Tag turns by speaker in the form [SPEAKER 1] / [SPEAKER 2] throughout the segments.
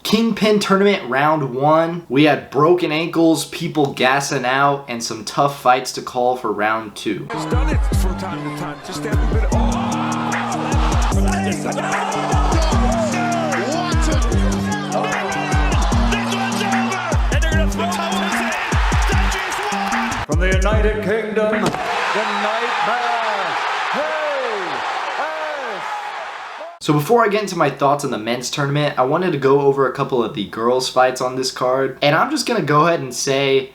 [SPEAKER 1] Kingpyn Tournament round 1. We had broken ankles, people gassing out, and some tough fights to call for round 2.
[SPEAKER 2] He's done it from time to time. Just have a bit of...
[SPEAKER 3] From the United Kingdom, the Nightmare.
[SPEAKER 1] So before I get into my thoughts on the men's tournament, I wanted to go over a couple of the girls' fights on this card. And I'm just going to go ahead and say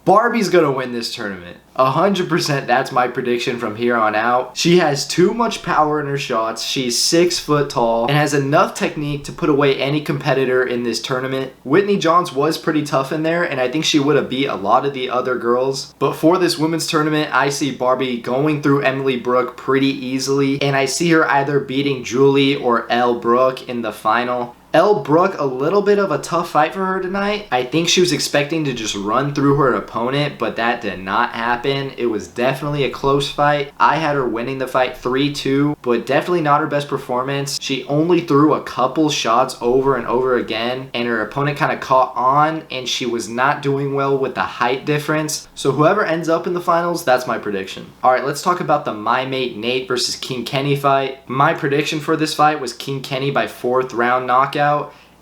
[SPEAKER 1] Barbie's going to win this tournament. 100%, that's my prediction from here on out. She has too much power in her shots. She's 6 foot tall and has enough technique to put away any competitor in this tournament. Whitney Johns was pretty tough in there, and I think she would have beat a lot of the other girls. But for this women's tournament, I see Barbie going through Emily Brooke pretty easily, and I see her either beating Julie or Elle Brooke in the final. Elle Brooke, a little bit of a tough fight for her tonight. I think she was expecting to just run through her opponent, but that did not happen. It was definitely a close fight. I had her winning the fight 3-2, but definitely not her best performance. She only threw a couple shots over and over again, and her opponent kind of caught on, and she was not doing well with the height difference. So whoever ends up in the finals, that's my prediction. Alright, let's talk about the My Mate Nate versus King Kenny fight. My prediction for this fight was King Kenny by 4th round knockout.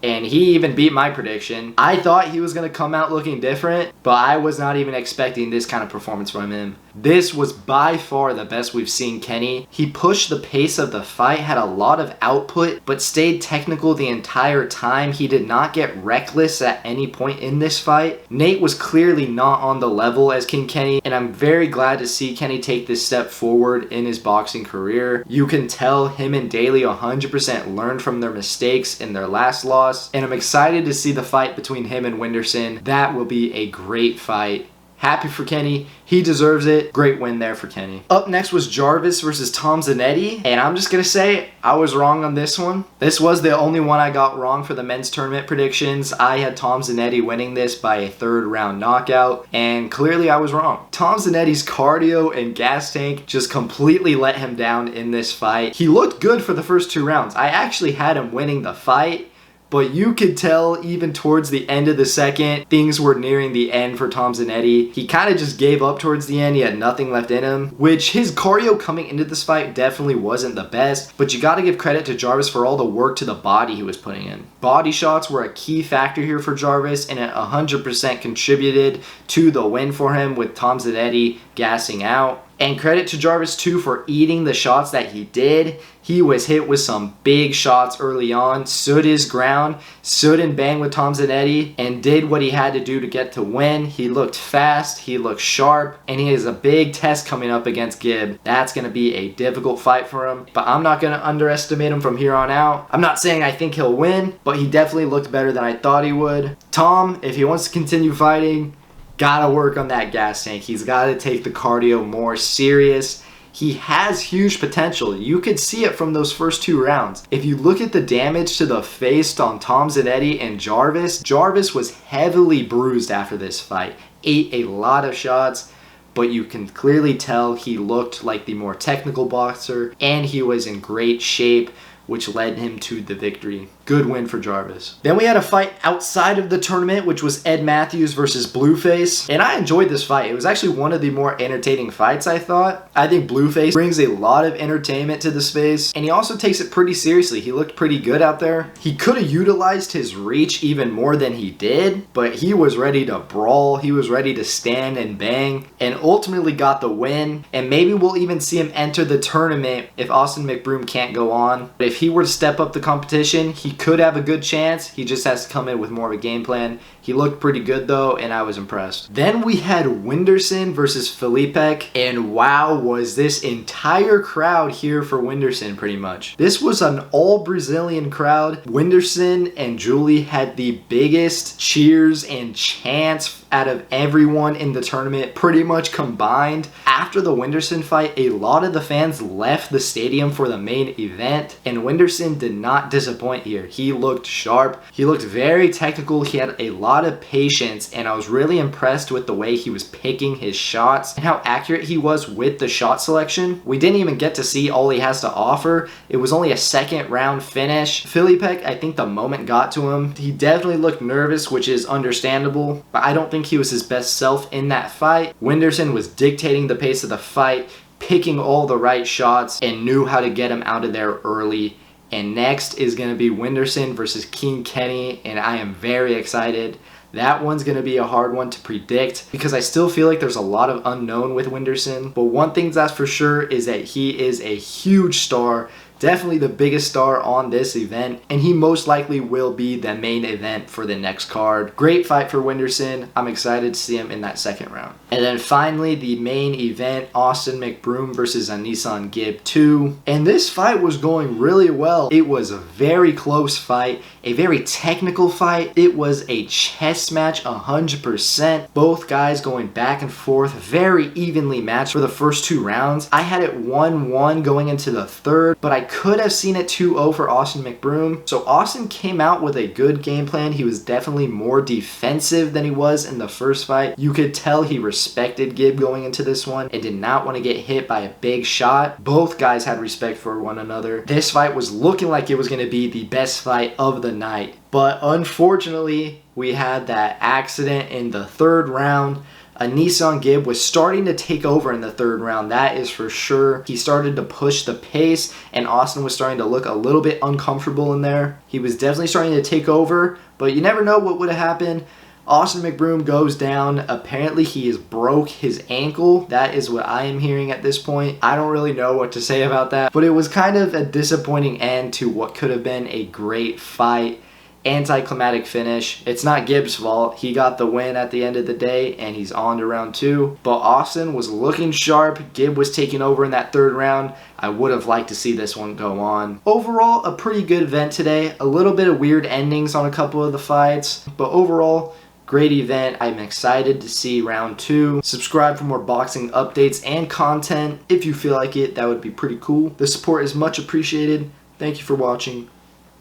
[SPEAKER 1] And he even beat my prediction. I thought he was going to come out looking different, but I was not even expecting this kind of performance from him. This was by far the best we've seen Kenny. He pushed the pace of the fight, had a lot of output, but stayed technical the entire time. He did not get reckless at any point in this fight. Nate was clearly not on the level as King Kenny, and I'm very glad to see Kenny take this step forward in his boxing career. You can tell him and Daly 100% learned from their mistakes in their last loss, and I'm excited to see the fight between him and Winderson. That will be a great fight. Happy for Kenny. He deserves it. Great win there for Kenny. Up next was Jarvis versus Tom Zanetti. And I'm just going to say I was wrong on this one. This was the only one I got wrong for the men's tournament predictions. I had Tom Zanetti winning this by a 3rd round knockout. And clearly I was wrong. Tom Zanetti's cardio and gas tank just completely let him down in this fight. He looked good for the first 2 rounds. I actually had him winning the fight. But you could tell even towards the end of the second, things were nearing the end for Tom Zanetti. He kind of just gave up towards the end. He had nothing left in him, which his cardio coming into this fight definitely wasn't the best. But you got to give credit to Jarvis for all the work to the body he was putting in. Body shots were a key factor here for Jarvis, and it 100% contributed to the win for him with Tom Zanetti gassing out. And credit to Jarvis too for eating the shots that he did. He was hit with some big shots early on, stood his ground, stood and banged with Tom Zanetti, and did what he had to do to get to win. He looked fast, he looked sharp, and he has a big test coming up against Gibb. That's going to be a difficult fight for him, but I'm not going to underestimate him from here on out. I'm not saying I think he'll win, but he definitely looked better than I thought he would. Tom, if he wants to continue fighting, gotta work on that gas tank. He's gotta take the cardio more serious. He has huge potential. You could see it from those first 2 rounds. If you look at the damage to the face on Tom Zanetti and Jarvis, Jarvis was heavily bruised after this fight. Ate a lot of shots, but you can clearly tell he looked like the more technical boxer, and he was in great shape, which led him to the victory. Good win for Jarvis. Then we had a fight outside of the tournament, which was Ed Matthews versus Blueface. And I enjoyed this fight. It was actually one of the more entertaining fights, I thought. I think Blueface brings a lot of entertainment to the space, and he also takes it pretty seriously. He looked pretty good out there. He could have utilized his reach even more than he did, but he was ready to brawl. He was ready to stand and bang, and ultimately got the win. And maybe we'll even see him enter the tournament if Austin McBroom can't go on. But if he were to step up the competition, he could have a good chance. He just has to come in with more of a game plan. He looked pretty good though, and I was impressed. Then we had Winderson versus Felipe, and wow, was this entire crowd here for Winderson pretty much. This was an all Brazilian crowd. Winderson and Julie had the biggest cheers and chants out of everyone in the tournament pretty much combined. After the Whindersson fight, a lot of the fans left the stadium for the main event, and Whindersson did not disappoint here. He looked sharp. He looked very technical. He had a lot of patience, and I was really impressed with the way he was picking his shots and how accurate he was with the shot selection. We didn't even get to see all he has to offer. It was only a second round finish. Philly Peck, I think the moment got to him. He definitely looked nervous, which is understandable, but I don't think he was his best self in that fight. Whindersson was dictating the pace of the fight, picking all the right shots, and knew how to get him out of there early. And next is going to be Whindersson versus King Kenny, and I am very excited. That one's going to be a hard one to predict because I still feel like there's a lot of unknown with Whindersson. But one thing that's for sure is that he is a huge star. Definitely the biggest star on this event, and he most likely will be the main event for the next card. Great fight for Whindersson. I'm excited to see him in that second round. And then finally, the main event, Austin McBroom versus Anisan Gib 2. And this fight was going really well. It was a very close fight, a very technical fight. It was a chess match 100%. Both guys going back and forth, very evenly matched for the first 2 rounds. I had it 1-1 going into the third, but I could have seen it 2-0 for Austin McBroom. So Austin came out with a good game plan. He was definitely more defensive than he was in the first fight. You could tell he respected Gib going into this one and did not want to get hit by a big shot. Both guys had respect for one another. This fight was looking like it was going to be the best fight of the night. But unfortunately, we had that accident in the third round. Anisan Gib was starting to take over in the third round, that is for sure. He started to push the pace, and Austin was starting to look a little bit uncomfortable in there. He was definitely starting to take over, but you never know what would have happened. Austin McBroom goes down. Apparently he has broke his ankle. That is what I am hearing at this point. I don't really know what to say about that, but it was kind of a disappointing end to what could have been a great fight. Anticlimactic finish. It's not Gib's fault. He got the win at the end of the day, and he's on to round 2. But Austin was looking sharp. Gib was taking over in that third round. I would have liked to see this one go on. Overall, a pretty good event today. A little bit of weird endings on a couple of the fights, but overall, great event. I'm excited to see round 2. Subscribe for more boxing updates and content. If you feel like it, that would be pretty cool. The support is much appreciated. Thank you for watching.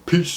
[SPEAKER 1] Peace.